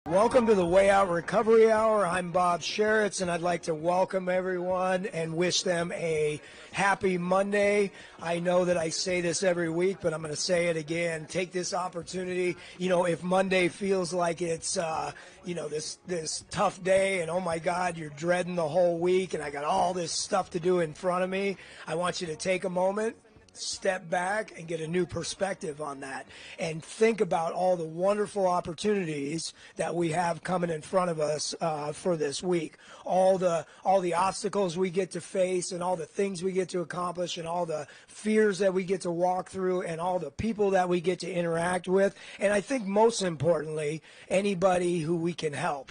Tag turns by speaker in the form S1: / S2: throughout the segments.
S1: Welcome to the Way Out Recovery Hour. I'm Bob Sharits, and I'd like to welcome everyone and wish them a happy Monday. I know that I say this every week, but I'm going to say it again. Take this opportunity. If Monday feels like it's, this tough day and, oh, my God, you're dreading the whole week and I got all this stuff to do in front of me, I want you to take a moment, step back and get a new perspective on that and think about all the wonderful opportunities that we have coming in front of us for this week, all the obstacles we get to face and all the things we get to accomplish and all the fears that we get to walk through and all the people that we get to interact with, and I think most importantly, anybody who we can help.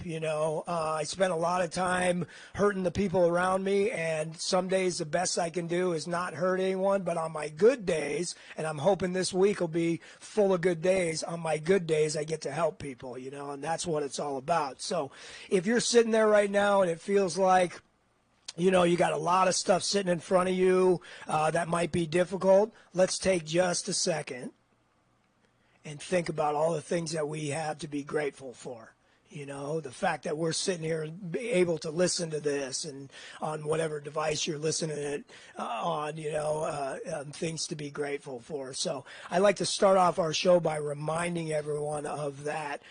S1: I spend a lot of time hurting the people around me, and some days the best I can do is not hurt anyone, but on my good days, and I'm hoping this week will be full of good days, on my good days I get to help people, and that's what it's all about. So if you're sitting there right now and it feels like you got a lot of stuff sitting in front of you that might be difficult, let's take just a second and think about all the things that we have to be grateful for. The fact that we're sitting here and be able to listen to this and on whatever device you're listening it on, things to be grateful for. So I like to start off our show by reminding everyone of that.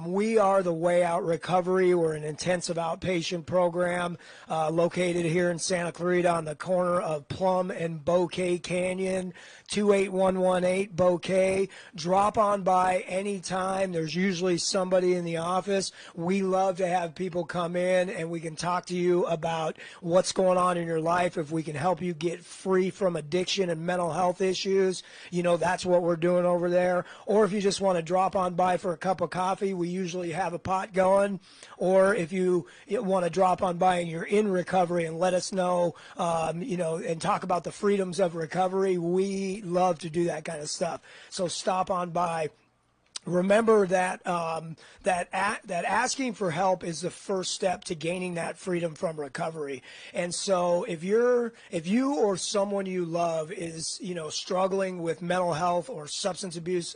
S1: We are the Way Out Recovery. We're an intensive outpatient program located here in Santa Clarita on the corner of Plum and Bouquet Canyon, 28118 Bouquet. Drop on by anytime. There's usually somebody in the office. We love to have people come in and we can talk to you about what's going on in your life. If we can help you get free from addiction and mental health issues, that's what we're doing over there. Or if you just want to drop on by for a cup of coffee, we usually have a pot going. Or if you want to drop on by and you're in recovery and let us know, and talk about the freedoms of recovery, we love to do that kind of stuff. So stop on by. Remember that that asking for help is the first step to gaining that freedom from recovery. And so if you or someone you love is struggling with mental health or substance abuse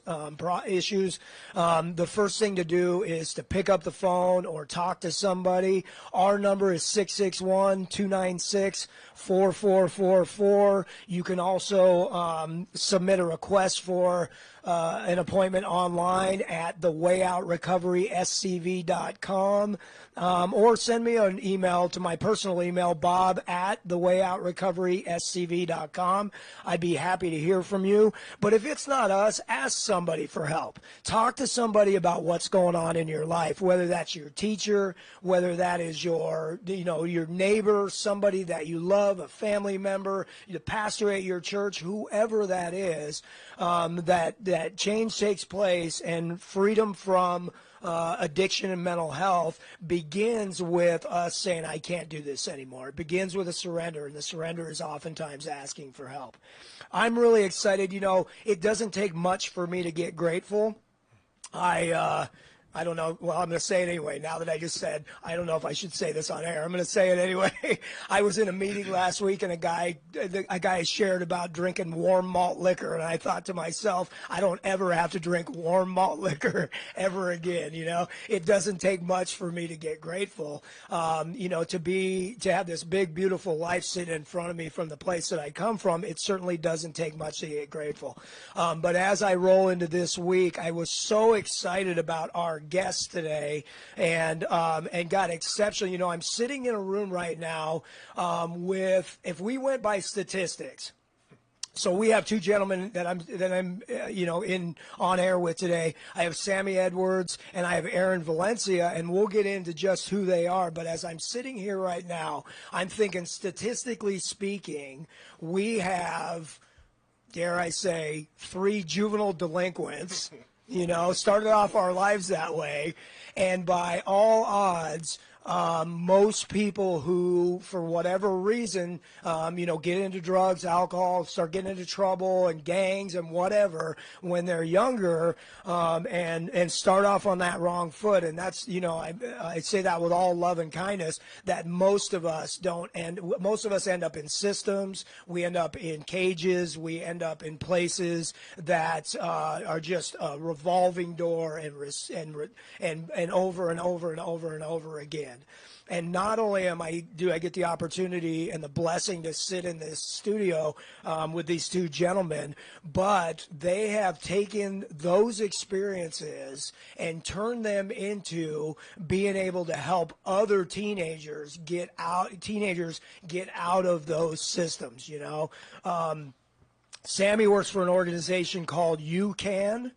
S1: issues, the first thing to do is to pick up the phone or talk to somebody. Our number is 661-296-4444. You can also submit a request for an appointment online at thewayoutrocoveryscv.com, or send me an email to my personal email, bob@thewayoutrocoveryscv.com. I'd be happy to hear from you. But if it's not us, ask somebody for help. Talk to somebody about what's going on in your life, whether that's your teacher, whether that is your neighbor, somebody that you love, a family member, the pastor at your church, whoever that is, that change takes place and freedom from addiction and mental health begins with us saying, I can't do this anymore. It begins with a surrender, and the surrender is oftentimes asking for help. I'm really excited. It doesn't take much for me to get grateful. I don't know. Well, I'm going to say it anyway. Now that I just said, I don't know if I should say this on air. I'm going to say it anyway. I was in a meeting last week, and a guy shared about drinking warm malt liquor, and I thought to myself, I don't ever have to drink warm malt liquor ever again. It doesn't take much for me to get grateful. To have this big, beautiful life sitting in front of me from the place that I come from, it certainly doesn't take much to get grateful. But as I roll into this week, I was so excited about our guests today and got exceptional. I'm sitting in a room right now with, if we went by statistics, so we have two gentlemen that I'm in on air with today. I have Sammy Edwards and I have Aaron Valencia, and we'll get into just who they are. But as I'm sitting here right now, I'm thinking, statistically speaking, we have, dare I say, 3 juvenile delinquents. Started off our lives that way, and by all odds, most people who, for whatever reason, get into drugs, alcohol, start getting into trouble and gangs and whatever when they're younger, and start off on that wrong foot. And that's, I say that with all love and kindness, that most of us don't, and most of us end up in systems. We end up in cages. We end up in places that are just a revolving door and over and over and over and over again. And not only do I get the opportunity and the blessing to sit in this studio with these two gentlemen, but they have taken those experiences and turned them into being able to help other teenagers get out of those systems. Sammy works for an organization called UCAN.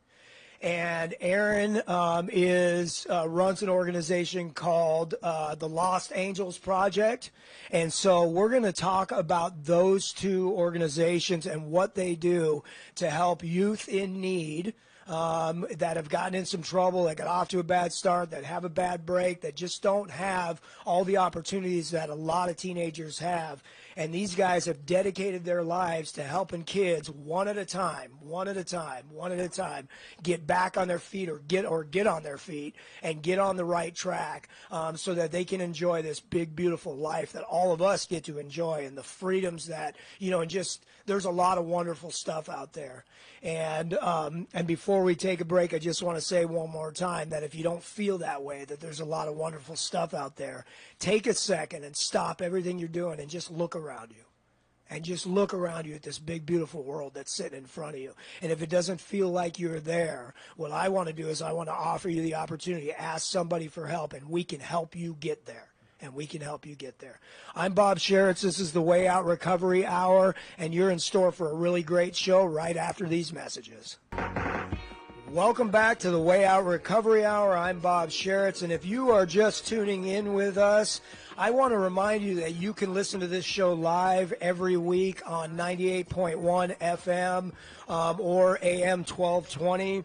S1: And Aaron runs an organization called the Lost Angels Project. And so we're going to talk about those two organizations and what they do to help youth in need that have gotten in some trouble, that got off to a bad start, that have a bad break, that just don't have all the opportunities that a lot of teenagers have. And these guys have dedicated their lives to helping kids one at a time, get back on their feet or get on their feet and get on the right track so that they can enjoy this big, beautiful life that all of us get to enjoy, and the freedoms that, and just there's a lot of wonderful stuff out there. And before we take a break, I just want to say one more time that if you don't feel that way, that there's a lot of wonderful stuff out there, take a second and stop everything you're doing and just look around you. And just look around you at this big, beautiful world that's sitting in front of you. And if it doesn't feel like you're there, what I want to do is I want to offer you the opportunity to ask somebody for help, and we can help you get there. I'm Bob Sharits. This is the Way Out Recovery Hour, and you're in store for a really great show right after these messages. Welcome back to the Way Out Recovery Hour. I'm Bob Sharits, and if you are just tuning in with us, I want to remind you that you can listen to this show live every week on 98.1 FM or AM 1220.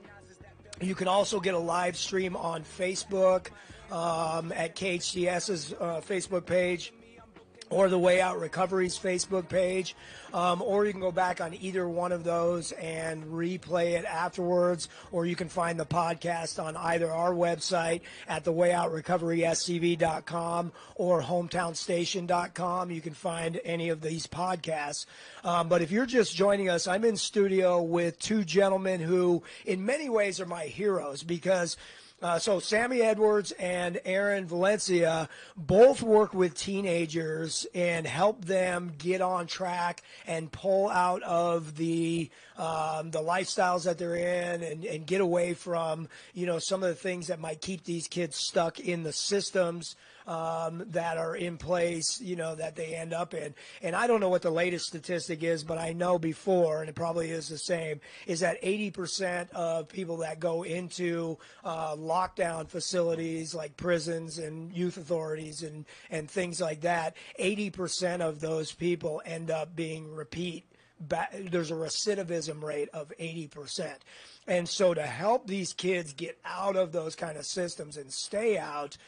S1: You can also get a live stream on Facebook at KHTS's Facebook page, or the Way Out Recovery's Facebook page, or you can go back on either one of those and replay it afterwards, or you can find the podcast on either our website at thewayoutrocoveryscv.com or hometownstation.com. You can find any of these podcasts. But if you're just joining us, I'm in studio with two gentlemen who in many ways are my heroes, because so Sammy Edwards and Aaron Valencia both work with teenagers and help them get on track and pull out of the lifestyles that they're in and get away from, some of the things that might keep these kids stuck in the systems that are in place, that they end up in. And I don't know what the latest statistic is, but I know before, and it probably is the same, is that 80% of people that go into lockdown facilities like prisons and youth authorities and things like that, 80% of those people end up being repeat. There's a recidivism rate of 80%. And so to help these kids get out of those kind of systems and stay out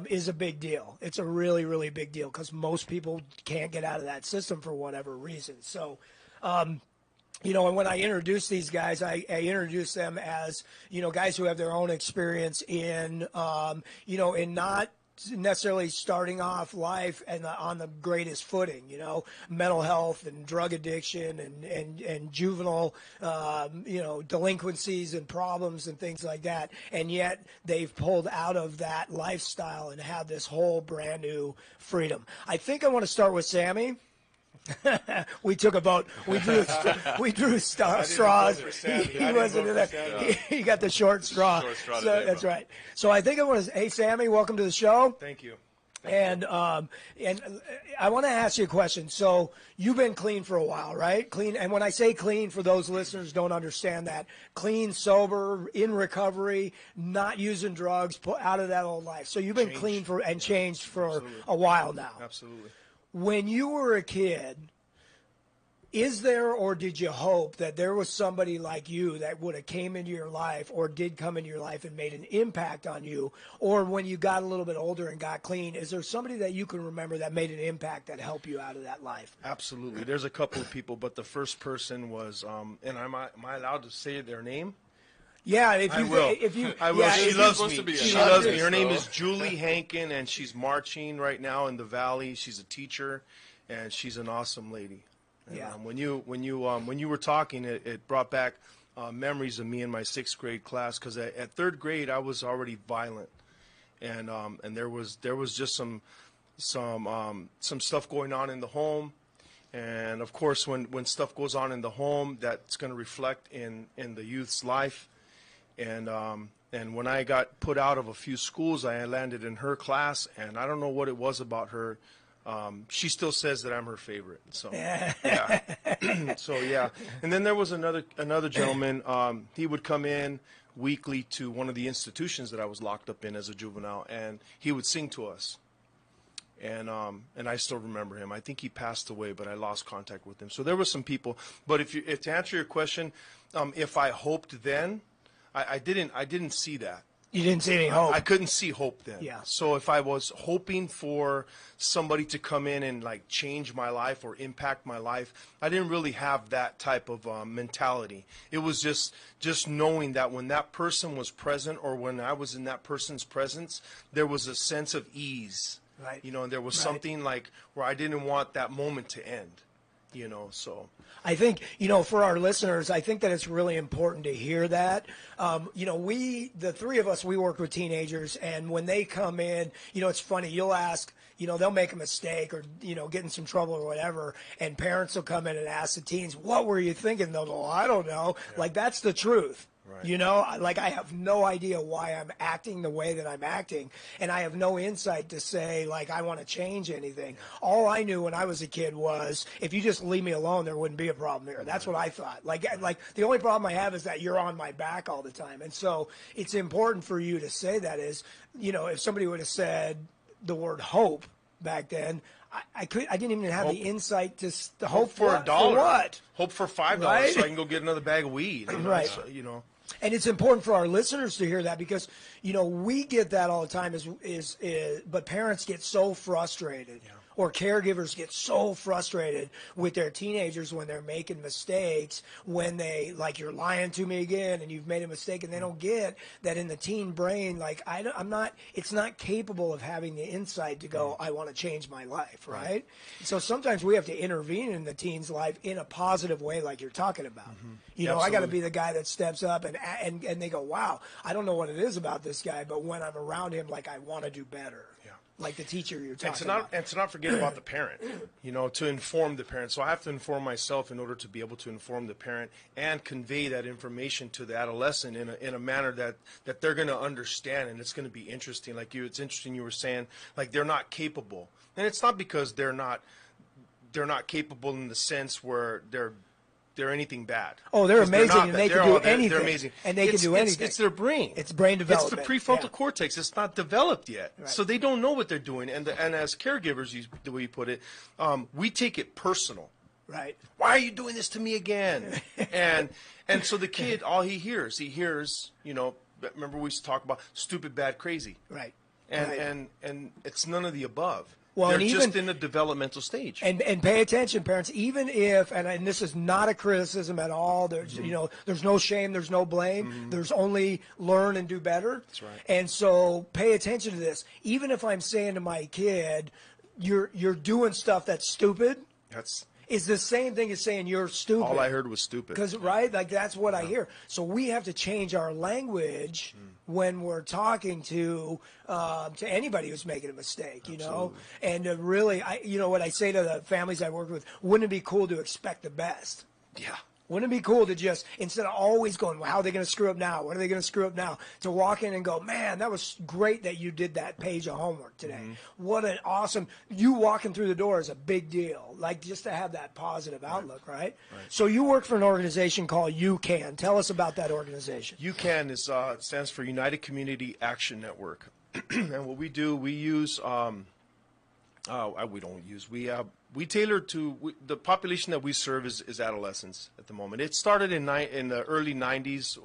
S1: is a big deal. It's a really, really big deal, because most people can't get out of that system for whatever reason. So, and when I introduce these guys, I introduce them as, guys who have their own experience in, in not necessarily starting off life and on the greatest footing, mental health and drug addiction and juvenile, delinquencies and problems and things like that. And yet they've pulled out of that lifestyle and have this whole brand new freedom. I think I want to start with Sammy. We took a vote. We drew straws. He wasn't in there. He got the short straw. So that's right. So I think I want to. Hey, Sammy, welcome to the show.
S2: Thank you.
S1: And I want to ask you a question. So you've been clean for a while, right? Clean. And when I say clean, for those listeners who don't understand that, clean, sober, in recovery, not using drugs, put out of that old life. So you've been clean and changed for a while now.
S2: Absolutely.
S1: When you were a kid, Is there, or did you hope that there was somebody like you that would have came into your life or did come into your life and made an impact on you? Or when you got a little bit older and got clean, is there somebody that you can remember that made an impact that helped you out of that life?
S2: Absolutely. There's a couple of people, but the first person was, and am I allowed to say their name?
S1: Yeah, if you,
S2: I will.
S1: If you,
S2: I will.
S1: Yeah,
S2: She loves me. She loves me. Her name
S3: so.
S2: is Julie Hankin, and she's marching right now in the Valley. She's a teacher, and she's an awesome lady. And,
S1: Yeah.
S2: when you were talking, it brought back memories of me in my 6th grade class, because at 3rd grade I was already violent, and there was just some stuff going on in the home, and of course when stuff goes on in the home, that's going to reflect in the youth's life, and when I got put out of a few schools, I landed in her class, and I don't know what it was about her. She still says that I'm her favorite. So yeah. So yeah. And then there was another gentleman. He would come in weekly to one of the institutions that I was locked up in as a juvenile, and he would sing to us. And I still remember him. I think he passed away, but I lost contact with him. So there were some people. But if to answer your question, if I hoped then, I didn't see that.
S1: You didn't see any hope.
S2: I couldn't see hope then.
S1: Yeah.
S2: So if I was hoping for somebody to come in and like change my life or impact my life, I didn't really have that type of mentality. It was just knowing that when that person was present, or when I was in that person's presence, there was a sense of ease.
S1: Right.
S2: You know, and there was something like where I didn't want that moment to end. You know, so
S1: I think, for our listeners, I think that it's really important to hear that. The three of us, we work with teenagers, and when they come in, it's funny, you'll ask, they'll make a mistake or, get in some trouble or whatever, and parents will come in and ask the teens, what were you thinking? They'll go, I don't know. Yeah. Like, that's the truth. Right. Like, I have no idea why I'm acting the way that I'm acting, and I have no insight to say, like, I want to change anything. All I knew when I was a kid was, if you just leave me alone, there wouldn't be a problem here. That's what I thought. Like the only problem I have is that you're on my back all the time. And so it's important for you to say that is, if somebody would have said the word hope back then, I didn't even have the insight to hope for
S2: $1.
S1: For what?
S2: Hope for $5
S1: right?
S2: so I can go get another bag of weed.
S1: Right.
S2: So,
S1: And it's important for our listeners to hear that, because, we get that all the time, but parents get so frustrated. Yeah. Or caregivers get so frustrated with their teenagers when they're making mistakes, when they, like, you're lying to me again and you've made a mistake, and they don't get that in the teen brain, like, it's not capable of having the insight to go, I want to change my life, right? So sometimes we have to intervene in the teen's life in a positive way, like you're talking about. Mm-hmm. I got to be the guy that steps up and they go, wow, I don't know what it is about this guy, but when I'm around him, like, I want to do better. Yeah. Like the teacher you're talking about.
S2: And to not forget about the parent, to inform the parent. So I have to inform myself in order to be able to inform the parent and convey that information to the adolescent in a manner that they're going to understand, and it's going to be interesting. Like it's interesting you were saying, like, they're not capable. And it's not because they're not capable in the sense where they're anything bad.
S1: Oh, they're amazing, and they can do anything.
S2: They're amazing.
S1: And they can do anything.
S2: It's their brain.
S1: It's brain development.
S2: It's the prefrontal cortex. It's not developed yet. Right. So they don't know what they're doing. And as caregivers, the way you put it, we take it personal.
S1: Right.
S2: Why are you doing this to me again? and so the kid, all he hears, remember we used to talk about stupid, bad, crazy.
S1: Right.
S2: And it's none of the above.
S1: Well,
S2: they're just in a developmental stage.
S1: And pay attention, parents. Even if, and this is not a criticism at all. There's there's no shame, there's no blame. Mm-hmm. There's only learn and do better.
S2: That's right.
S1: And so pay attention to this. Even if I'm saying to my kid, you're doing stuff that's stupid. It's the same thing as saying you're stupid.
S2: All I heard was stupid.
S1: Because, right, like that's what I hear. So we have to change our language when we're talking to anybody who's making a mistake,
S2: Absolutely.
S1: And really, what I say to the families I work with, wouldn't it be cool to expect the best?
S2: Yeah.
S1: Wouldn't it be cool to just, instead of always going, well, how are they going to screw up now? What are they going to screw up now? To walk in and go, man, that was great that you did that page of homework today. Mm-hmm. What an awesome, you walking through the door is a big deal. Like, just to have that positive outlook, right? So you work for an organization called UCAN. Tell us about that organization.
S2: UCAN it stands for United Community Action Network. And what we do, we use We don't use. We tailor to the population that we serve is adolescents at the moment. It started in the early '90s.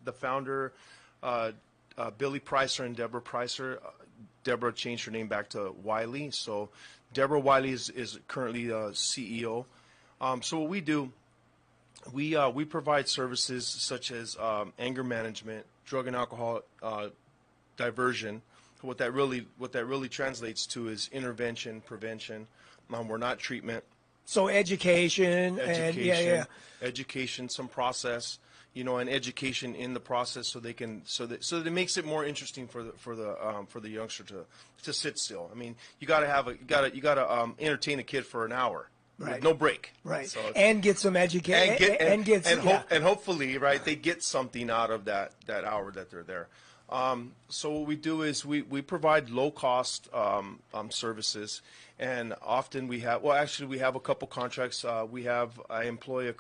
S2: The founder, Billy Pricer and Deborah Pricer. Deborah changed her name back to Wiley. So Deborah Wiley is currently CEO. So what we do, we provide services such as anger management, drug and alcohol diversion. What that really translates to is intervention, prevention. We're not treatment.
S1: So education, and
S2: education, some process, and education in the process, so that it makes it more interesting for the youngster to sit still. I mean, you got to entertain a kid for an hour.
S1: Right.
S2: With no break.
S1: Right.
S2: So
S1: and get some education.
S2: And hopefully, right, they get something out of that hour that they're there. So what we do is we provide low-cost services, and often we have a couple contracts. I employ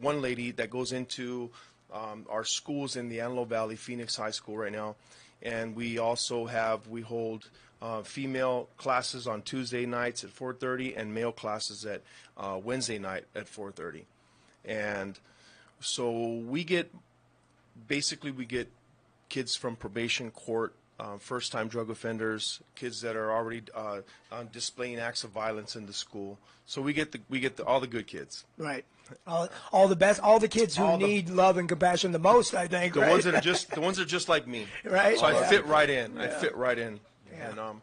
S2: one lady that goes into our schools in the Antelope Valley, Phoenix High School right now, and we hold female classes on Tuesday nights at 4:30 and male classes at Wednesday night at 4:30. And so we get kids from probation court, first-time drug offenders, kids that are already displaying acts of violence in the school. So we get all the good kids.
S1: Right. All the best, all the kids who need love and compassion the most, I think.
S2: The ones that are just like me.
S1: Right.
S2: So I fit right in.
S1: Yeah.
S2: I fit right in.
S1: Yeah.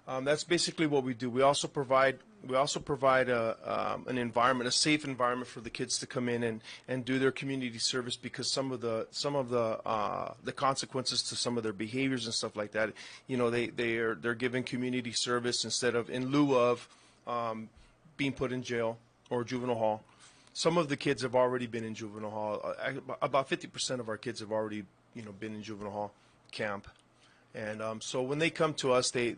S2: And that's basically what we do. We also provide an environment, a safe environment for the kids to come in and do their community service, because some of the consequences to some of their behaviors and stuff like that, they're given community service in lieu of being put in jail or juvenile hall. Some of the kids have already been in juvenile hall. About 50% of our kids have already been in juvenile hall camp. And so when they come to us, they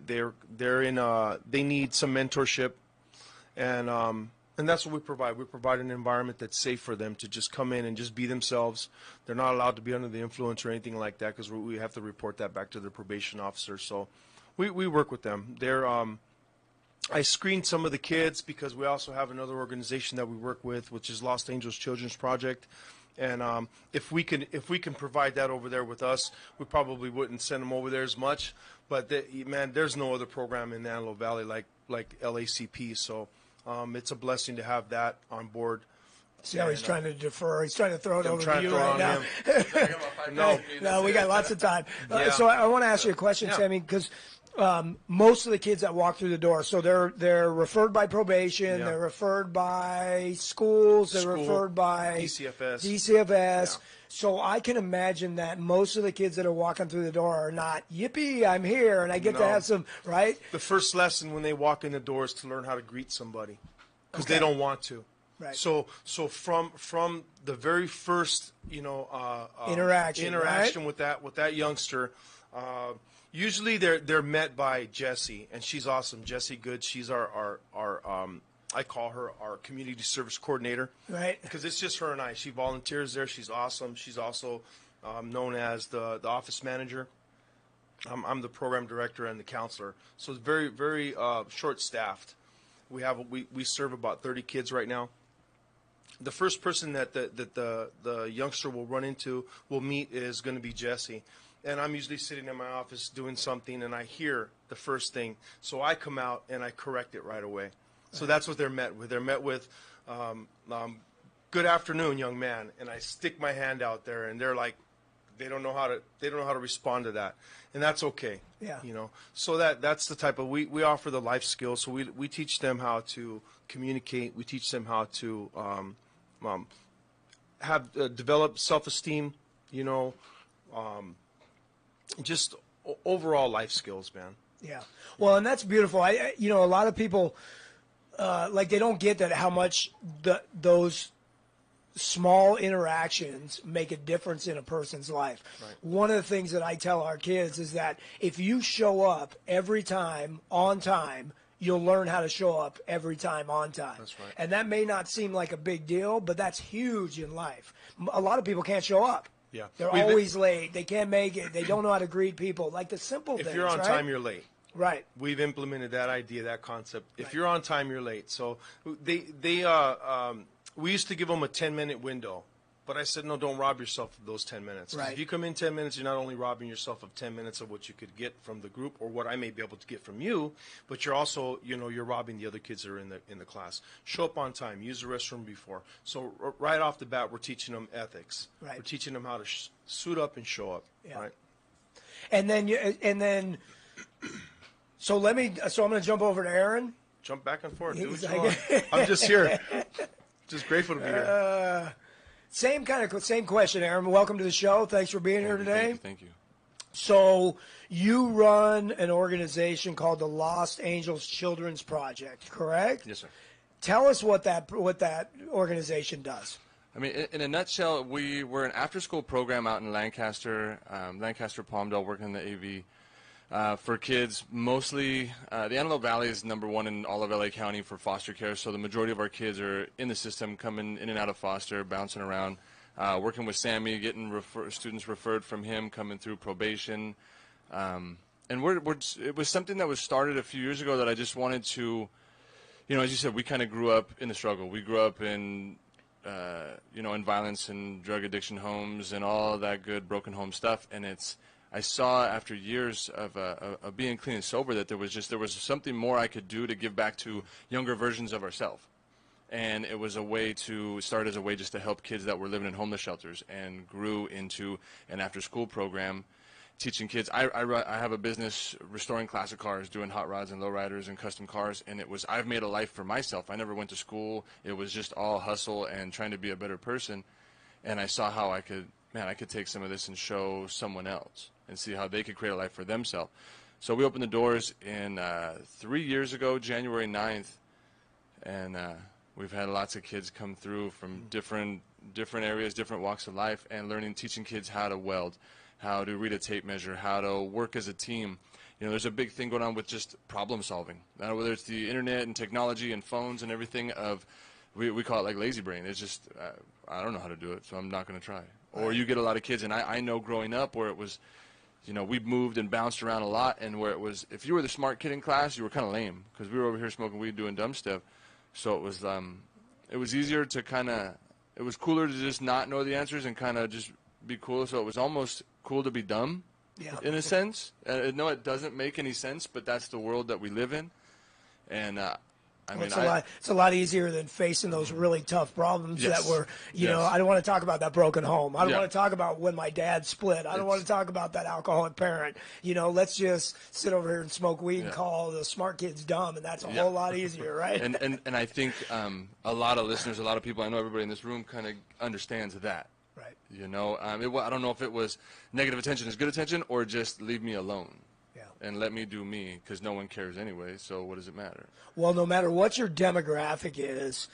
S2: need some mentorship, and that's what we provide. We provide an environment that's safe for them to just come in and just be themselves. They're not allowed to be under the influence or anything like that, because we have to report that back to the probation officer. So we work with them. I screen some of the kids, because we also have another organization that we work with, which is Los Angeles Children's Project. And if we can provide that over there with us, we probably wouldn't send them over there as much. But there's no other program in the Antelope Valley like LACP. So it's a blessing to have that on board.
S1: See how he's trying to defer. He's trying to throw it over to you right
S2: No,
S1: now. No, we got lots of time.
S2: Yeah.
S1: So I want to ask you a question, Sammy, because most of the kids that walk through the door, so they're referred by probation, they're referred by schools, they're referred by DCFS. Yeah. So I can imagine that most of the kids that are walking through the door are not, yippee, I'm here, and I get to have some, right?
S2: The first lesson when they walk in the door is to learn how to greet somebody, because they don't want to.
S1: Right.
S2: So from the very first
S1: interaction
S2: right? with that youngster, usually they're met by Jessie, and she's awesome. Jessie Good, she's our I call her our community service coordinator.
S1: Right.
S2: Because it's just her and I. She volunteers there. She's awesome. She's also known as the office manager. I'm the program director and the counselor. So it's very, very short-staffed. We serve about 30 kids right now. The first person that the youngster will meet is going to be Jessie. And I'm usually sitting in my office doing something, and I hear the first thing. So I come out and I correct it right away. So that's what they're met with. They're met with, "Good afternoon, young man," and I stick my hand out there, and they're like, they don't know how to respond to that, and that's okay.
S1: Yeah.
S2: So that's the type of we offer the life skills. So we teach them how to communicate. We teach them how to develop self-esteem. Just overall life skills, man.
S1: Yeah. Well, and that's beautiful. A lot of people, they don't get that how much those small interactions make a difference in a person's life.
S2: Right.
S1: One of the things that I tell our kids is that if you show up every time on time, you'll learn how to show up every time on time.
S2: That's right.
S1: And that may not seem like a big deal, but that's huge in life. A lot of people can't show up.
S2: Yeah.
S1: They're always late. They can't make it. They don't know how to greet people. Like the simple things,
S2: If you're on
S1: right?
S2: time, you're late.
S1: Right.
S2: We've implemented that idea, that concept. If you're on time, you're late. So we used to give them a 10-minute window. But I said, no, don't rob yourself of those 10 minutes. 'Cause
S1: Right.
S2: if you come in 10 minutes, you're not only robbing yourself of 10 minutes of what you could get from the group or what I may be able to get from you, but you're also, you're robbing the other kids that are in the class. Show up on time. Use the restroom before. So right off the bat, we're teaching them ethics.
S1: Right.
S2: We're teaching them how to suit up and show up.
S1: Yeah.
S2: Right.
S1: So I'm going to jump over to Aaron.
S2: Jump back and forth. Do what
S1: He's
S2: you
S1: like-
S2: want. I'm just here. Just grateful to be here.
S1: Same question, Aaron. Welcome to the show. Thanks for being here today.
S3: Thank you.
S1: So you run an organization called the Lost Angels Children's Project, correct?
S3: Yes, sir.
S1: Tell us what that organization does.
S3: I mean, in a nutshell, we're an after-school program out in Lancaster, Palmdale, working in the AV. For kids, mostly the Antelope Valley is #1 in all of LA County for foster care, so the majority of our kids are in the system, coming in and out of foster, bouncing around, working with Sammy, getting students referred from him, coming through probation. And it was something that was started a few years ago that I just wanted to, as you said, we kind of grew up in the struggle. We grew up in, in violence and drug addiction homes and all that good broken home stuff, and I saw after years of being clean and sober that there was something more I could do to give back to younger versions of ourselves. And it was a way to start as a way just to help kids that were living in homeless shelters, and grew into an after-school program teaching kids. I have a business restoring classic cars, doing hot rods and lowriders and custom cars, and I've made a life for myself. I never went to school. It was just all hustle and trying to be a better person. And I saw how I could take some of this and show someone else and see how they could create a life for themselves. So we opened the doors in 3 years ago, January 9th, and we've had lots of kids come through from different areas, different walks of life, and teaching kids how to weld, how to read a tape measure, how to work as a team. There's a big thing going on with just problem solving, whether it's the internet and technology and phones and everything we call it like lazy brain. It's just, I don't know how to do it, so I'm not going to try. Or you get a lot of kids, and I know growing up where it was, we moved and bounced around a lot, and where it was, if you were the smart kid in class, you were kind of lame, because we were over here smoking weed, doing dumb stuff. So it was easier to it was cooler to just not know the answers and kind of just be cool. So it was almost cool to be dumb, in a sense. No, it doesn't make any sense, but that's the world that we live in. And
S1: it's a lot easier than facing those really tough problems
S3: Yes.
S1: that were, I don't want to talk about that broken home. I don't want to talk about when my dad split. I don't want to talk about that alcoholic parent. Let's just sit over here and smoke weed and call the smart kids dumb, and that's a whole lot easier, right?
S3: And I think a lot of listeners, a lot of people, I know everybody in this room kind of understands that.
S1: Right.
S3: I don't know if it was negative attention is good attention or just leave me alone. And let me do me, because no one cares anyway, so what does it matter?
S1: Well, no matter what your demographic is,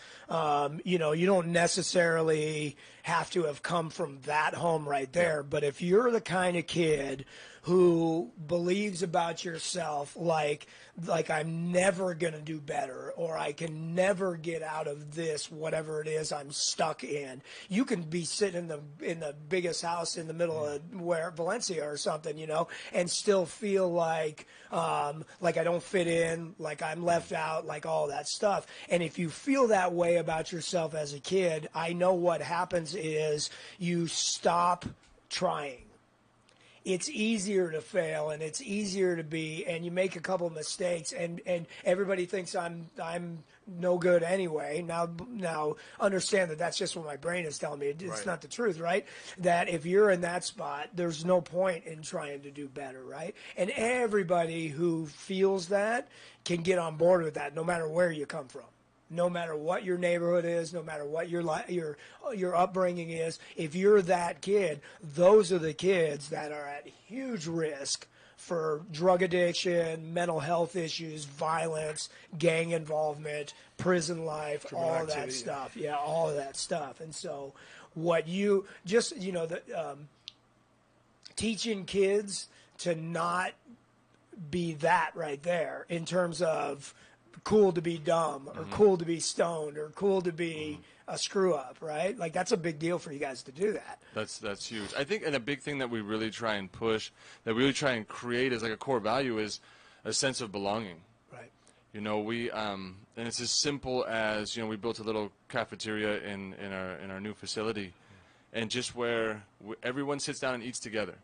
S1: you don't necessarily have to have come from that home right there. But if you're the kind of kid who believes about yourself like I'm never going to do better, or I can never get out of this, whatever it is I'm stuck in. You can be sitting in the biggest house in the middle of Valencia or something, and still feel like I don't fit in, like I'm left out, like all that stuff. And if you feel that way about yourself as a kid, I know what happens is you stop trying. It's easier to fail, and it's easier to and you make a couple of mistakes, and everybody thinks I'm no good anyway. Now understand that that's just what my brain is telling me. It's not the truth, right? That if you're in that spot, there's no point in trying to do better, right? And everybody who feels that can get on board with that, no matter where you come from. No matter what your neighborhood is, no matter what your upbringing is, if you're that kid, those are the kids that are at huge risk for drug addiction, mental health issues, violence, gang involvement, prison life, all of that stuff. Yeah, all of that stuff. And so what you just, teaching kids to not be that right there in terms of cool to be dumb, or cool to be stoned, or cool to be a screw up, right? Like, that's a big deal for you guys to do that.
S3: That's huge. I think, and a big thing that we really try and push, that we really try and create as like a core value is, a sense of belonging.
S1: Right.
S3: You know, we and it's as simple as, you know, we built a little cafeteria in our new facility, and just where everyone sits down and eats together.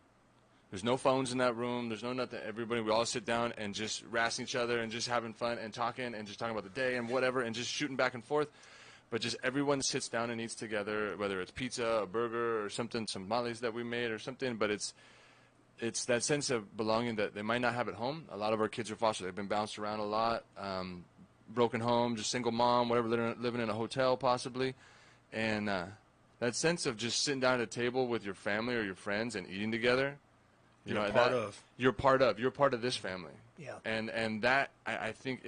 S3: There's no phones in that room. There's no nothing. Everybody, we all sit down and just razzing each other and just having fun and talking about the day and whatever and just shooting back and forth. But just everyone sits down and eats together, whether it's pizza, a burger, or something, some tamales that we made or something. But it's that sense of belonging that they might not have at home. A lot of our kids are foster. They've been bounced around a lot, broken home, just single mom, whatever, living in a hotel possibly. And that sense of just sitting down at a table with your family or your friends and eating together. You're part of this family.
S1: Yeah.
S3: And that I think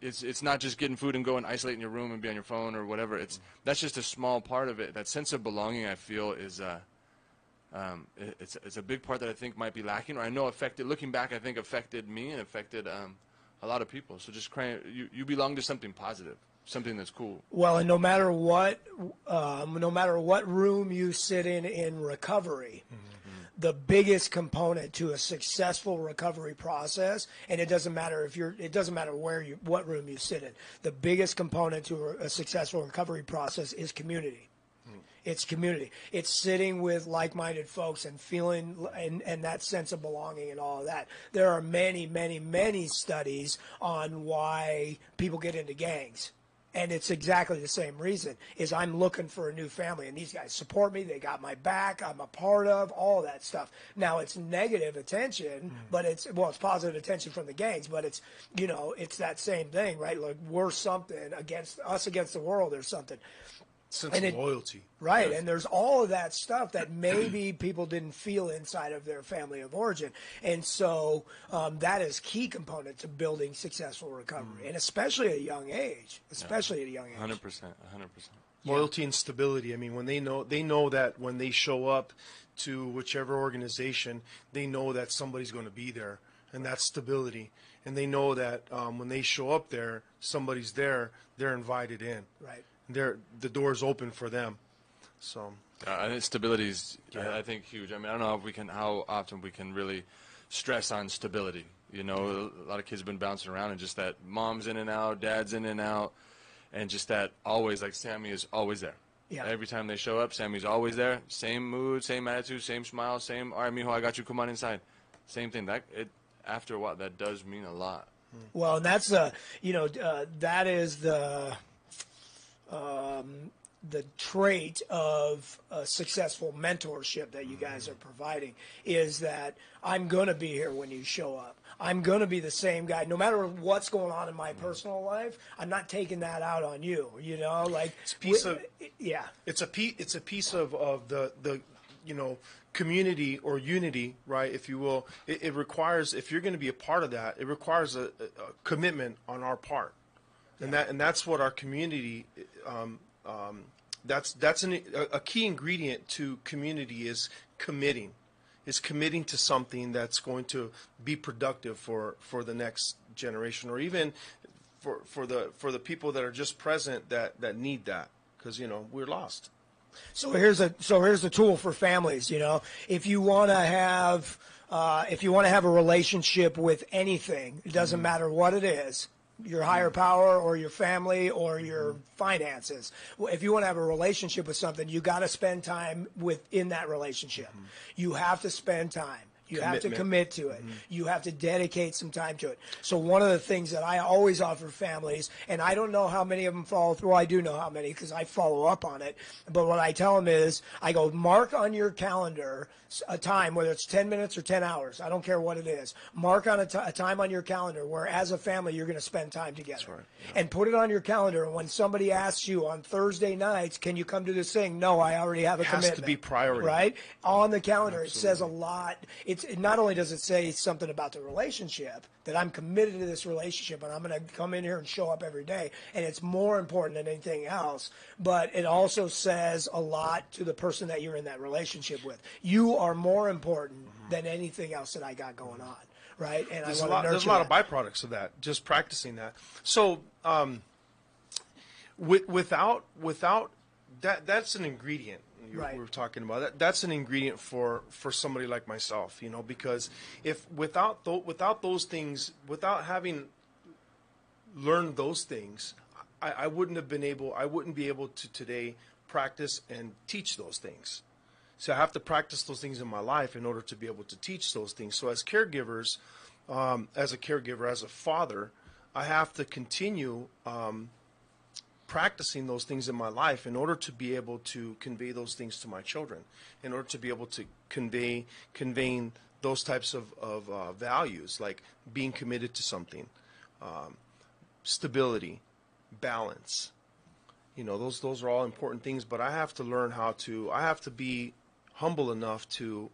S3: it's not just getting food and go and isolate in your room and be on your phone or whatever. That's just a small part of it. That sense of belonging, I feel, is it's a big part that I think might be lacking, or I know looking back, I think affected me and affected a lot of people. So just you belong to something positive, something that's cool.
S1: Well, and no matter what room you sit in recovery, the biggest component to a successful recovery process, and it doesn't matter what room you sit in, the biggest component to a successful recovery process is community. It's community. It's sitting with like-minded folks and feeling and that sense of belonging and all of that. There are many, many, many studies on why people get into gangs. And it's exactly the same reason, is I'm looking for a new family, and these guys support me, they got my back, I'm a part of, all that stuff. Now, it's negative attention, but it's positive attention from the gangs, but it's, you know, it's that same thing, right? Like, we're something against the world or something.
S2: Sense of loyalty.
S1: Right, and there's all of that stuff that maybe people didn't feel inside of their family of origin. And so that is key component to building successful recovery, and especially at a young age.
S3: 100%.
S2: Loyalty and stability. I mean, when they know that when they show up to whichever organization, they know that somebody's going to be there, and that's stability. And they know that when they show up there, somebody's there, they're invited in.
S1: Right.
S2: The door's open for them. So
S3: I think stability is, I think, huge. I mean, I don't know how often we can really stress on stability. You know, a lot of kids have been bouncing around, and just that mom's in and out, dad's in and out, and just that always, like Sammy is always there.
S1: Yeah.
S3: Every time they show up, Sammy's always there. Same mood, same attitude, same smile, same, all right, mijo, I got you, come on inside. Same thing. After a while, that does mean a lot.
S1: Well, and that's that is the trait of a successful mentorship that you guys are providing, is that I'm going to be here when you show up. I'm going to be the same guy. No matter what's going on in my personal life, I'm not taking that out on you, you know? Like,
S2: it's a piece of the you know, community or unity, right, if you will. It requires, if you're going to be a part of that, it requires a commitment on our part. And that's what our community, that's a key ingredient to community is committing to something that's going to be productive for the next generation, or even for the people that are just present that need that, because, you know, we're lost.
S1: So here's a tool for families. You know, if you want to have a relationship with anything, it doesn't matter what it is, your higher power or your family or your finances. If you want to have a relationship with something, you got to spend time within that relationship. You have to spend time. You have to commit to it. You have to dedicate some time to it. So one of the things that I always offer families, and I don't know how many of them follow through. I do know how many because I follow up on it. But what I tell them is, I go, mark on your calendar a time, whether it's 10 minutes or 10 hours. I don't care what it is. Mark on a time on your calendar where, as a family, you're going to spend time together.
S2: That's right. Yeah.
S1: And put it on your calendar. And when somebody asks you on Thursday nights, can you come to this thing? No, I already have a commitment.
S2: It has to be priority.
S1: Right? On the calendar,
S2: Absolutely.
S1: It says a lot. Not only does it say something about the relationship, that I'm committed to this relationship and I'm going to come in here and show up every day, and it's more important than anything else, but it also says a lot to the person that you're in that relationship with. You are more important than anything else that I got going on, right? And
S2: there's a lot of byproducts of that, just practicing that. So without that, that's an ingredient,
S1: Right.
S2: we were talking about. That's an ingredient for somebody like myself, because if without those things, without having learned those things, I wouldn't be able to today practice and teach those things. So I have to practice those things in my life in order to be able to teach those things. So as caregivers, as a caregiver, as a father, I have to continue practicing those things in my life in order to be able to convey those things to my children, in order to be able to conveying those types of values, like being committed to something, stability, balance. Those are all important things, but I have to learn I have to be humble enough to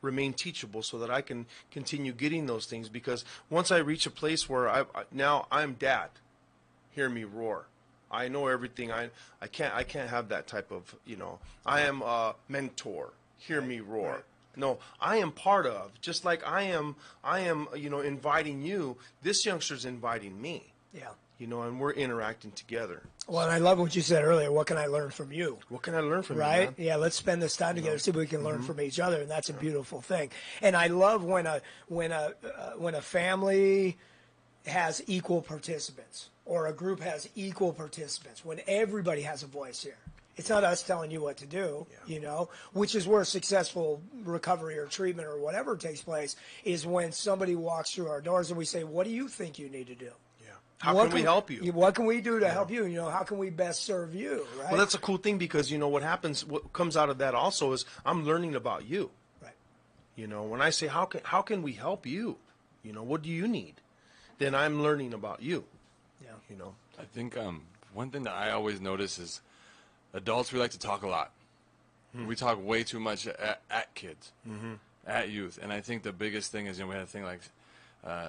S2: remain teachable so that I can continue getting those things, because once I reach a place where now I'm dad, hear me roar. I know everything. I can't have that type of, I am a mentor, hear me roar.
S1: Right.
S2: No, I am part of, just like I am, inviting you, this youngster's inviting me.
S1: Yeah.
S2: And we're interacting together.
S1: Well, and I love what you said earlier. What can I learn from you?
S2: What can I learn from you,
S1: Right?
S2: man?
S1: Yeah, let's spend this time together, see what we can learn from each other, and that's a beautiful thing. And I love when a family has equal participants, or a group has equal participants, when everybody has a voice here. It's not us telling you what to do, which is where successful recovery or treatment or whatever takes place, is when somebody walks through our doors and we say, what do you think you need to do?
S2: How can we help you?
S1: What can we do to help you? How can we best serve you? Right?
S2: Well, that's a cool thing, because what comes out of that also is I'm learning about you.
S1: Right.
S2: When I say how can we help you? What do you need? Then I'm learning about you.
S1: Yeah.
S3: I think one thing that I always notice is adults, we like to talk a lot. We talk way too much at kids, at youth, and I think the biggest thing is we had a thing like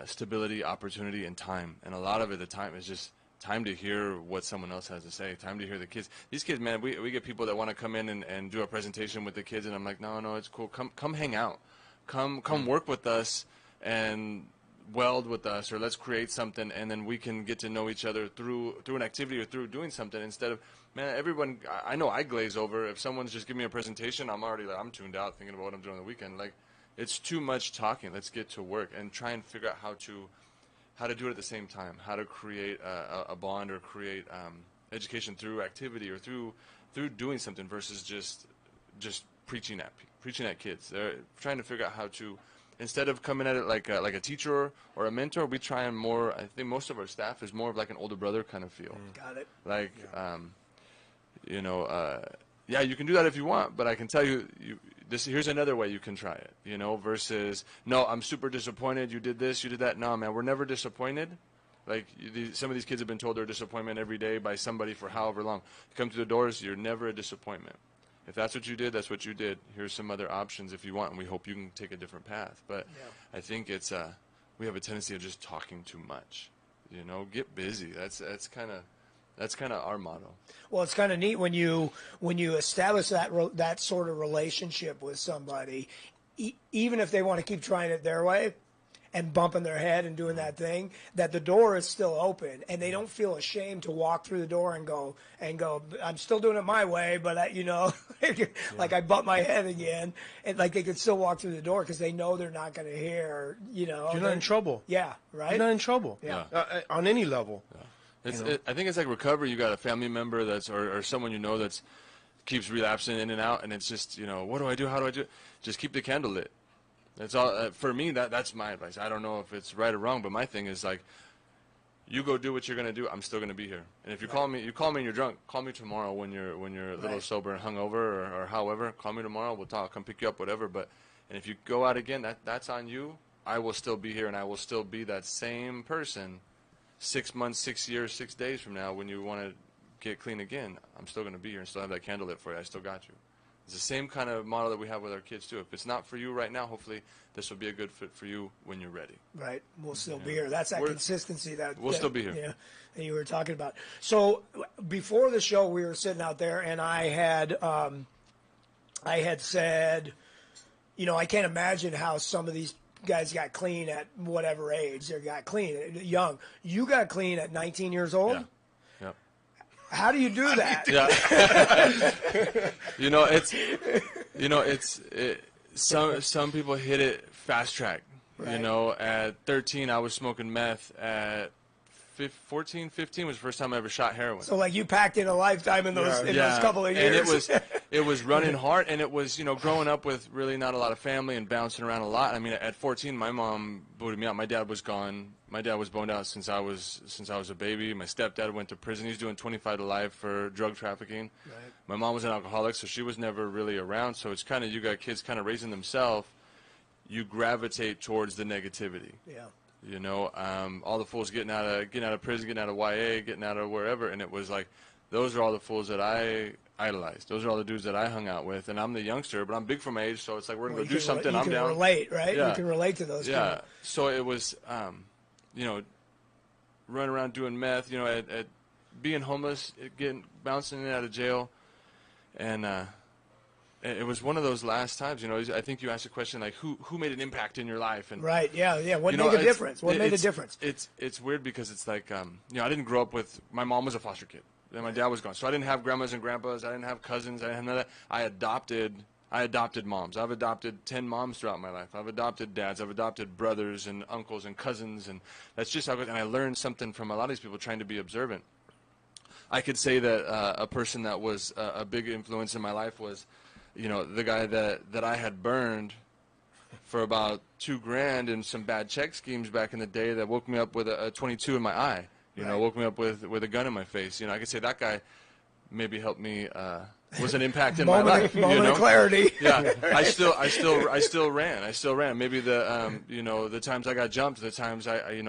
S3: stability, opportunity, and time. And a lot of it, the time is just time to hear what someone else has to say, time to hear the kids. These kids, man, we get people that want to come in and do a presentation with the kids, and I'm like, no, it's cool. Come hang out. Come work with us and weld with us, or let's create something, and then we can get to know each other through an activity or through doing something, instead of, man, everyone, I know I glaze over. If someone's just giving me a presentation, I'm already I'm tuned out thinking about what I'm doing on the weekend. Like, it's too much talking. Let's get to work and try and figure out how to do it at the same time, how to create a bond, or create education through activity, or through doing something, versus just preaching at kids. They're trying to figure out how to, instead of coming at it like a teacher or a mentor, we try and more, I think most of our staff is more of like an older brother kind of feel.
S1: Got it.
S3: Like, yeah, you can do that if you want, but I can tell you, here's another way you can try it, versus, no, I'm super disappointed, you did this, you did that. No, man, we're never disappointed. Like, some of these kids have been told they're a disappointment every day by somebody for however long. You come to the doors, you're never a disappointment. If that's what you did, that's what you did. Here's some other options if you want, and we hope you can take a different path. But I think it's we have a tendency of just talking too much. Get busy. That's kind of our motto.
S1: Well, it's kind of neat when you establish that sort of relationship with somebody, even if they want to keep trying it their way and bumping their head and doing that thing, that the door is still open, and they don't feel ashamed to walk through the door and go, I'm still doing it my way, but like I bumped my head again, and like they could still walk through the door because they know they're not going to hear,
S2: You're not in trouble.
S1: Yeah, right?
S2: You're not in trouble.
S1: Yeah.
S2: On any level.
S3: Yeah. I think it's like recovery. You got a family member or someone that's keeps relapsing in and out, and it's just, what do I do? How do I do it? Just keep the candle lit. That's all. For me, that's my advice. I don't know if it's right or wrong, but my thing is like, you go do what you're gonna do. I'm still gonna be here. And if you call me and you're drunk, call me tomorrow when you're a little sober and hungover, or however. Call me tomorrow. We'll talk. Come pick you up, whatever. And if you go out again, that's on you. I will still be here, and I will still be that same person 6 months, 6 years, 6 days from now when you want to get clean again. I'm still going to be here and still have that candle lit for you. I still got you. It's the same kind of model that we have with our kids too. If it's not for you right now, hopefully this will be a good fit for you when you're ready.
S1: Right. We'll still be here. That's that consistency
S3: we'll still be here.
S1: Yeah, that you were talking about. So before the show, we were sitting out there, and I had said, I can't imagine how some of these guys got clean at whatever age they got clean, young. You got clean at 19 years old?
S3: Yeah.
S1: How do you do that?
S3: Yeah. Some people hit it fast track. Right. At 13, I was smoking meth. At 14, 15 was the first time I ever shot heroin.
S1: So like you packed in a lifetime in those couple of years.
S3: And it was running hard, and it was growing up with really not a lot of family and bouncing around a lot. I mean, at 14, my mom booted me out. My dad was gone. My dad was boned out since I was a baby. My stepdad went to prison. He's doing 25 to life for drug trafficking. Right. My mom was an alcoholic, so she was never really around. So it's kind of, you got kids kind of raising themselves. You gravitate towards the negativity. Yeah. All the fools getting out of prison, getting out of YA, getting out of wherever, and it was like, those are all the fools that I idolized. Those are all the dudes that I hung out with, and I'm the youngster, but I'm big for my age, so it's like, we're gonna go do something. I'm down. You can relate,
S1: right?
S3: Yeah.
S1: You can relate to those.
S3: Yeah.
S1: People.
S3: So it was, running around doing meth, at being homeless, bouncing in and out of jail, and it was one of those last times. I think you asked a question like, who made an impact in your life? And
S1: right, yeah. What made a difference? What made a difference?
S3: It's weird because it's like, I didn't grow up with. My mom was a foster kid, then my dad was gone, so I didn't have grandmas and grandpas. I didn't have cousins. I didn't have none of that. I adopted moms. I've adopted 10 moms throughout my life. I've adopted dads. I've adopted brothers and uncles and cousins, and that's just how it goes. And I learned something from a lot of these people trying to be observant. I could say that a person that was a big influence in my life was, the guy that I had burned for about $2,000 in some bad check schemes back in the day that woke me up with a 22 in my eye. Woke me up with a gun in my face. I could say that guy maybe helped me. Was an impact in my life.
S1: Moment of clarity.
S3: Yeah, I still ran. Maybe the the times I got jumped, the times I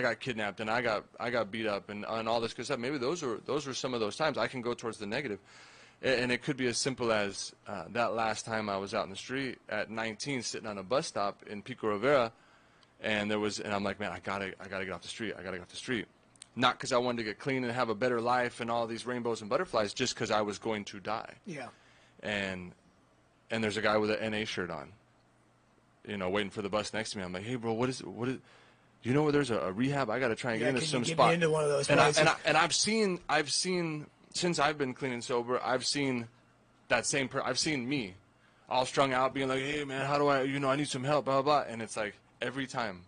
S3: got kidnapped and I got beat up and all this good stuff. Maybe those were some of those times. I can go towards the negative, and it could be as simple as that last time I was out in the street at 19, sitting on a bus stop in Pico Rivera, and I'm like, man, I gotta get off the street. I gotta get off the street. Not because I wanted to get clean and have a better life and all these rainbows and butterflies, just because I was going to die.
S1: Yeah.
S3: And there's a guy with an NA shirt on, waiting for the bus next to me. I'm like, hey, bro, what is? You know where there's a rehab? I got to try and get into some spot.
S1: Me into one of those places.
S3: And I've seen since I've been clean and sober, I've seen that same I've seen me, all strung out, being like, hey man, how do I? I need some help, blah blah blah. And it's like every time.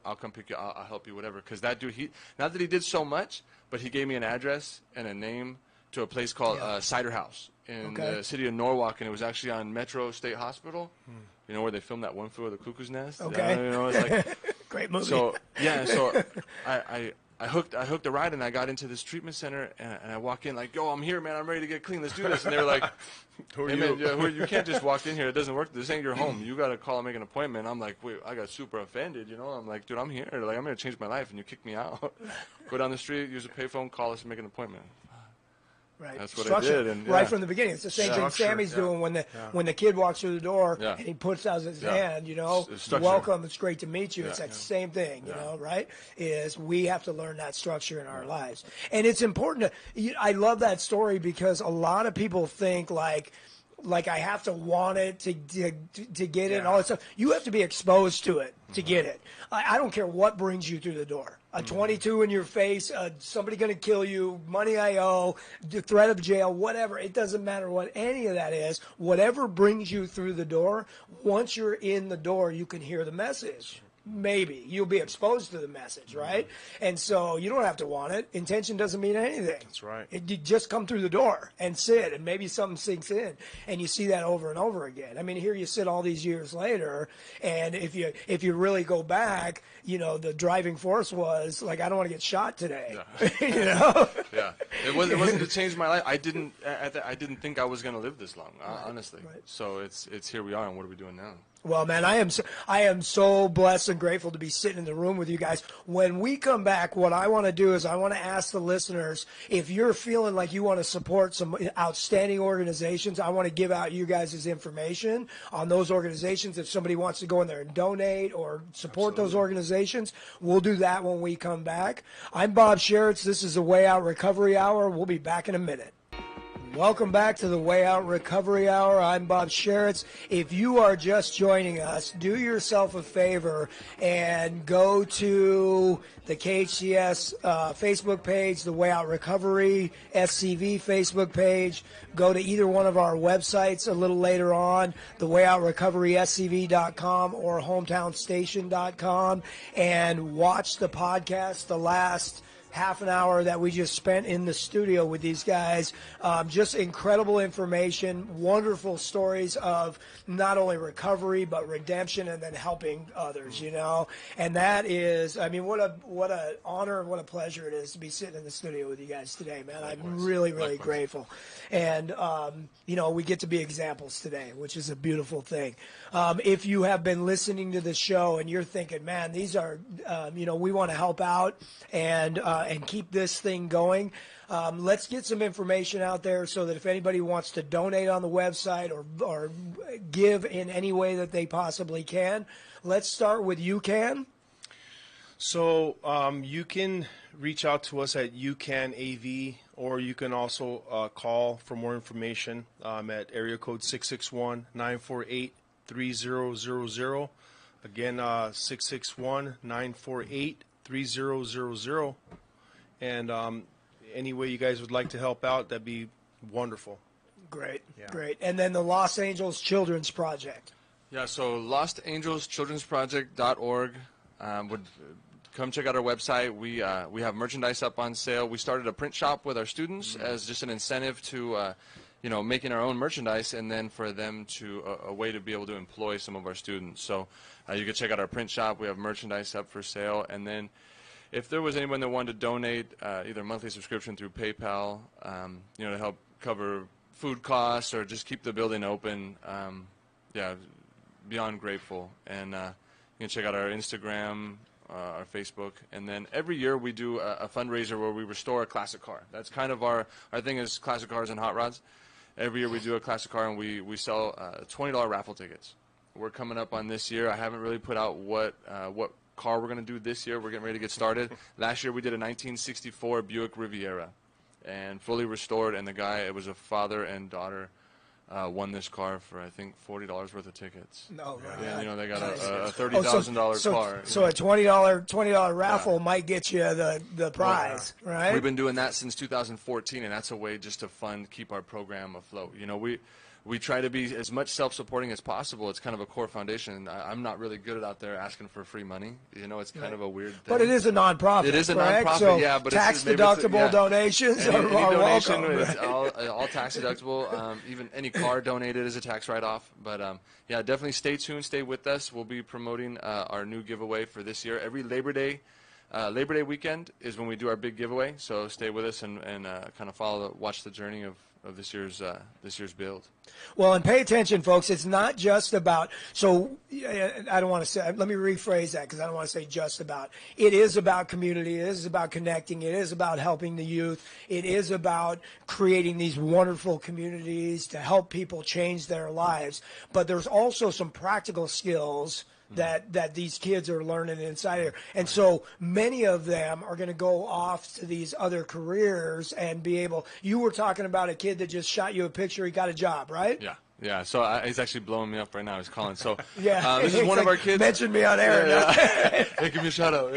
S3: I'll come pick you. I'll help you, whatever. Because that dude, not that he did so much, but he gave me an address and a name to a place called Cider House in the city of Norwalk, and it was actually on Metro State Hospital. Where they filmed that One Flew Over the Cuckoo's Nest.
S1: Okay.
S3: It's like
S1: great movie.
S3: So I hooked a ride and I got into this treatment center and I walk in like, yo, I'm here, man. I'm ready to get clean. Let's do this. And they were like, who are you? Man, you can't just walk in here. It doesn't work. This ain't your home. You got to call and make an appointment. I'm like, wait, I got super offended. I'm like, dude, I'm here. Like, I'm going to change my life. And you kick me out. Go down the street, use a payphone, call us and make an appointment.
S1: Right.
S3: That's what
S1: Structure.
S3: I did. And,
S1: right from the beginning. It's the same thing Sammy's doing when the kid walks through the door and he puts out his hand, welcome, it's great to meet you. It's that same thing, right? Is we have to learn that structure in our lives. And it's important I love that story because a lot of people think like I have to want it to get it and all that stuff. You have to be exposed to it to get it. I don't care what brings you through the door. A 22 in your face, somebody going to kill you, money I owe, the threat of jail, whatever. It doesn't matter what any of that is. Whatever brings you through the door, once you're in the door, you can hear the message. Maybe. You'll be exposed to the message, right? And so you don't have to want it. Intention doesn't mean anything.
S2: That's right.
S1: You just come through the door and sit, and maybe something sinks in. And you see that over and over again. I mean, here you sit all these years later, and if you really go back, the driving force was, like, I don't want to get shot today.
S3: Yeah. Yeah. It wasn't to change my life. I didn't think I was going to live this long, honestly. Right. So it's here we are, and what are we doing now?
S1: Well, man, I am so blessed and grateful to be sitting in the room with you guys. When we come back, what I want to do is I want to ask the listeners, if you're feeling like you want to support some outstanding organizations, I want to give out you guys' information on those organizations. If somebody wants to go in there and donate or support those organizations, we'll do that when we come back. I'm Bob Sharits. This is the Way Out Recovery Hour. We'll be back in a minute. Welcome back to the Way Out Recovery Hour. I'm Bob Sharits. If you are just joining us, do yourself a favor and go to the KHTS Facebook page, the Way Out Recovery SCV Facebook page. Go to either one of our websites a little later on, the wayoutrrecoveryscv.com or hometownstation.com, and watch the podcast, the last half an hour that we just spent in the studio with these guys. Just incredible information, wonderful stories of not only recovery but redemption and then helping others, you know. And that is, I mean, what a honor and what a pleasure it is to be sitting in the studio with you guys today, man. I'm really grateful. And, you know, we get to be examples today, which is a beautiful thing. If you have been listening to the show and you're thinking, man, these are, you know, we want to help out and keep this thing going, let's get some information out there so that if anybody wants to donate on the website or give in any way that they possibly can. Let's start with UCAN.
S2: So you can reach out to us at UCAN AV, or you can also call for more information at area code 661-948-3000. Again, 661-948-3000. And any way you guys would like to help out, that'd be wonderful.
S1: Great, great. And then the Los Angeles Children's Project.
S3: Yeah, so lostangelschildrensproject.org. Would come check out our website. We have merchandise up on sale. We started a print shop with our students as just an incentive to, you know, making our own merchandise, and then for them to a way to be able to employ some of our students. So you can check out our print shop. We have merchandise up for sale, and then if there was anyone that wanted to donate either monthly subscription through PayPal, you know, to help cover food costs or just keep the building open, yeah, beyond grateful. And you can check out our Instagram, our Facebook, and then every year we do a fundraiser where we restore a classic car. That's kind of our thing is classic cars and hot rods. Every year we do a classic car, and we sell $20 raffle tickets. We're coming up on this year. I haven't really put out what car we're going to do this year. We're getting ready to get started. Last year we did a 1964 Buick Riviera, and fully restored, and the guy, it was a father and daughter, won this car for, I think, $40 worth of tickets.
S1: No, right.
S3: And, you know, they got a $30,000 car.
S1: So a $20 raffle might get you the prize, right?
S3: We've been doing that since 2014, and that's a way just to keep our program afloat. You know, we try to be as much self-supporting as possible. It's kind of a core foundation. I'm not really good at out there asking for free money. You know, it's kind of a weird thing.
S1: But it is a nonprofit.
S3: It is a
S1: correct?
S3: nonprofit,
S1: so
S3: yeah. But
S1: tax-deductible donations are
S3: donation,
S1: welcome.
S3: It's all tax-deductible. Even any car donated is a tax write-off. But, yeah, definitely stay tuned. Stay with us. We'll be promoting our new giveaway for this year. Every Labor Day weekend is when we do our big giveaway. So stay with us and kind of watch the journey of this year's build.
S1: Well, and pay attention, folks. It's not just about. So I don't want to say. Let me rephrase that because I don't want to say just about. It is about community. It is about connecting. It is about helping the youth. It is about creating these wonderful communities to help people change their lives. But there's also some practical skills that these kids are learning inside here. And so many of them are going to go off to these other careers and be able, you were talking about a kid that just shot you a picture, he got a job, right?
S3: Yeah. Yeah, so he's actually blowing me up right now. He's calling. So
S1: yeah,
S3: this is one of our kids.
S1: Mention me on air.
S3: Yeah. Hey, give me a shout out.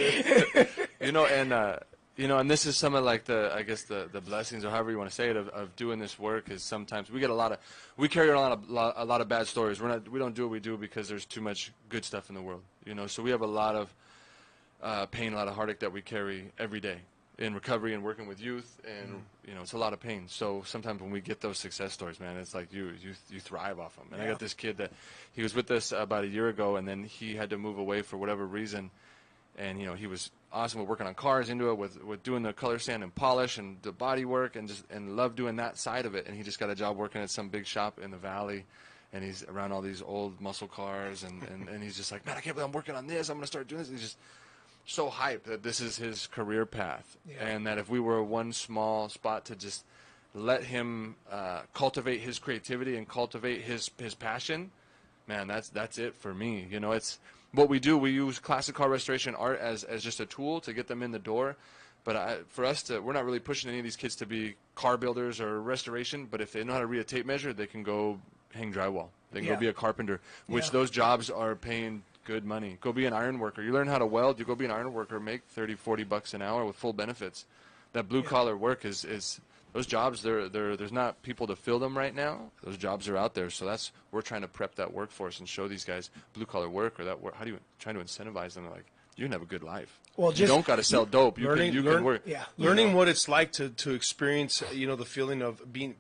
S3: You know, and this is some of like the blessings or however you want to say it of doing this work is sometimes we carry a lot of bad stories. We don't do what we do because there's too much good stuff in the world. You know, so we have a lot of pain, a lot of heartache that we carry every day in recovery and working with youth, and you know, it's a lot of pain. So sometimes when we get those success stories, man, it's like you thrive off them. And I got this kid that he was with us about a year ago, and then he had to move away for whatever reason. And you know, he was awesome with working on cars, into it with doing the color sand and polish and the body work, and loved doing that side of it. And he just got a job working at some big shop in the valley, and he's around all these old muscle cars, and he's just like, man, I can't believe I'm working on this. I'm gonna start doing this. And he's just so hyped that this is his career path, and that if we were one small spot to just let him cultivate his creativity and cultivate his passion, man, that's it for me. You know, it's what we do. We use classic car restoration art as just a tool to get them in the door, But for us we're not really pushing any of these kids to be car builders or restoration. But if they know how to read a tape measure, they can go hang drywall. They can go be a carpenter, which those jobs are paying good money. Go be an iron worker. You learn how to weld, you go be an iron worker, make $30-40 an hour with full benefits. That blue collar work is those jobs. There's not people to fill them right now. Those jobs are out there. So we're trying to prep that workforce and show these guys blue collar work or that work. How do you trying to incentivize them? Like, you can have a good life. Well, you don't got to sell dope. You can work.
S1: Yeah.
S2: Learning what it's like to experience, the feeling of being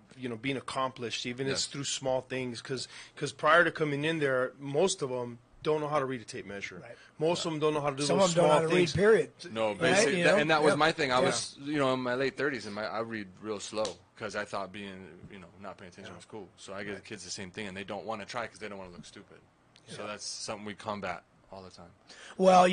S2: accomplished, even if it's through small things. Because prior to coming in there, most of them don't know how to read a tape measure. Right. Most of them don't know how to do
S1: Some
S2: those
S1: of them
S2: small
S1: don't know how to
S2: things.
S1: read, period.
S3: No, basically, and that was my thing. I was, in my late 30s, and I read real slow because I thought not paying attention was cool. So I get the kids the same thing, and they don't want to try because they don't want to look stupid. Yeah. So that's something we combat all the time.
S1: Well,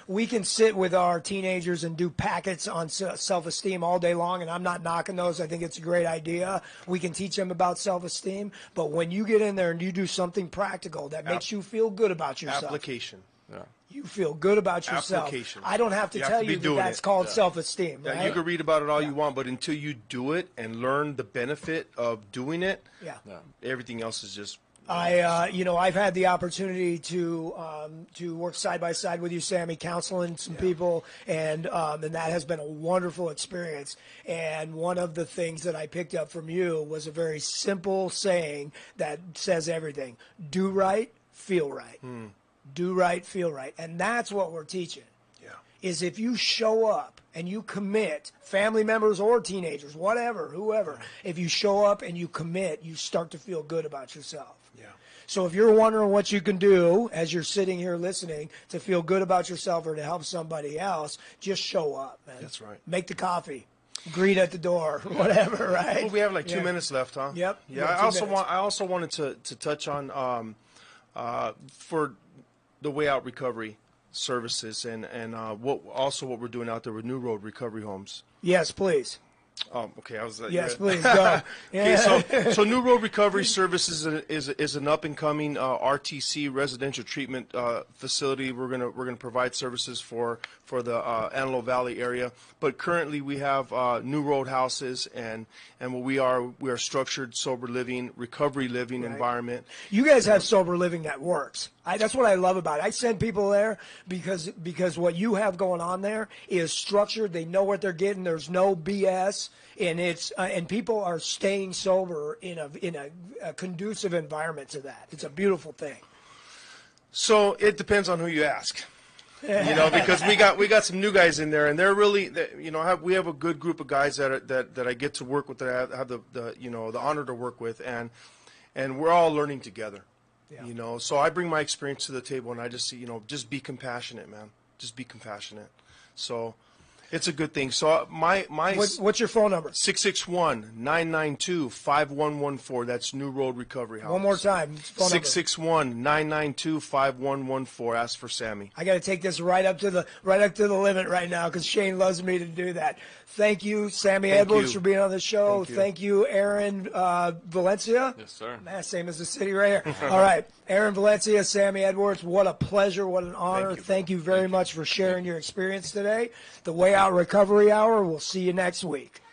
S1: we can sit with our teenagers and do packets on self-esteem all day long, and I'm not knocking those. I think it's a great idea. We can teach them about self-esteem, but when you get in there and you do something practical that makes you feel good about yourself.
S2: Application.
S1: Yeah. You feel good about yourself.
S2: Application.
S1: I don't have to tell you that that's called self-esteem.
S2: Yeah,
S1: right?
S2: you can read about it all you want, but until you do it and learn the benefit of doing it, everything else is just.
S1: I've had the opportunity to work side by side with you, Sammy, counseling some people, and that has been a wonderful experience. And one of the things that I picked up from you was a very simple saying that says everything: do right, feel right. Do right, feel right, and that's what we're teaching. Yeah, is if you show up and you commit, family members or teenagers, whatever, whoever, if you show up and you commit, you start to feel good about yourself. Yeah. So if you're wondering what you can do as you're sitting here listening to feel good about yourself or to help somebody else, just show up, man.
S2: That's right.
S1: Make the coffee. Greet at the door, whatever, right?
S2: Well, we have like 2 minutes left, huh?
S1: Yep.
S2: Yeah, I also wanted to touch on for the Way Out Recovery services and what we're doing out there with New Road Recovery Homes.
S1: Yes, please.
S2: Okay, I was.
S1: Yes, please go.
S2: Okay, so New Road Recovery Services is an up and coming RTC residential treatment facility. We're gonna provide services for the Antelope Valley area, but currently we have New Road houses and what we are structured sober living, recovery living environment.
S1: You guys have sober living that works. That's what I love about it. I send people there because what you have going on there is structured. They know what they're getting. There's no BS, and and people are staying sober in a conducive environment to that. It's a beautiful thing.
S2: So it depends on who you ask. Because we got some new guys in there, and they're really, we have a good group of guys that I get to work with, that I have the honor to work with, and we're all learning together. Yeah. So I bring my experience to the table, and I just see, just be compassionate, man. Just be compassionate. So it's a good thing. So
S1: what's your phone number?
S2: 661-992-5114. That's New Road Recovery House.
S1: One more time.
S2: 661-992-5114. Ask for Sammy.
S1: I got to take this right up to the limit right now because Shane loves me to do that. Thank you, Sammy Edwards, for being on the show. Thank you, Aaron Valencia.
S3: Yes, sir.
S1: Man, same as the city right here. All right, Aaron Valencia, Sammy Edwards. What a pleasure. What an honor. Thank you very much for sharing your experience today. The Way Out Recovery Hour. We'll see you next week.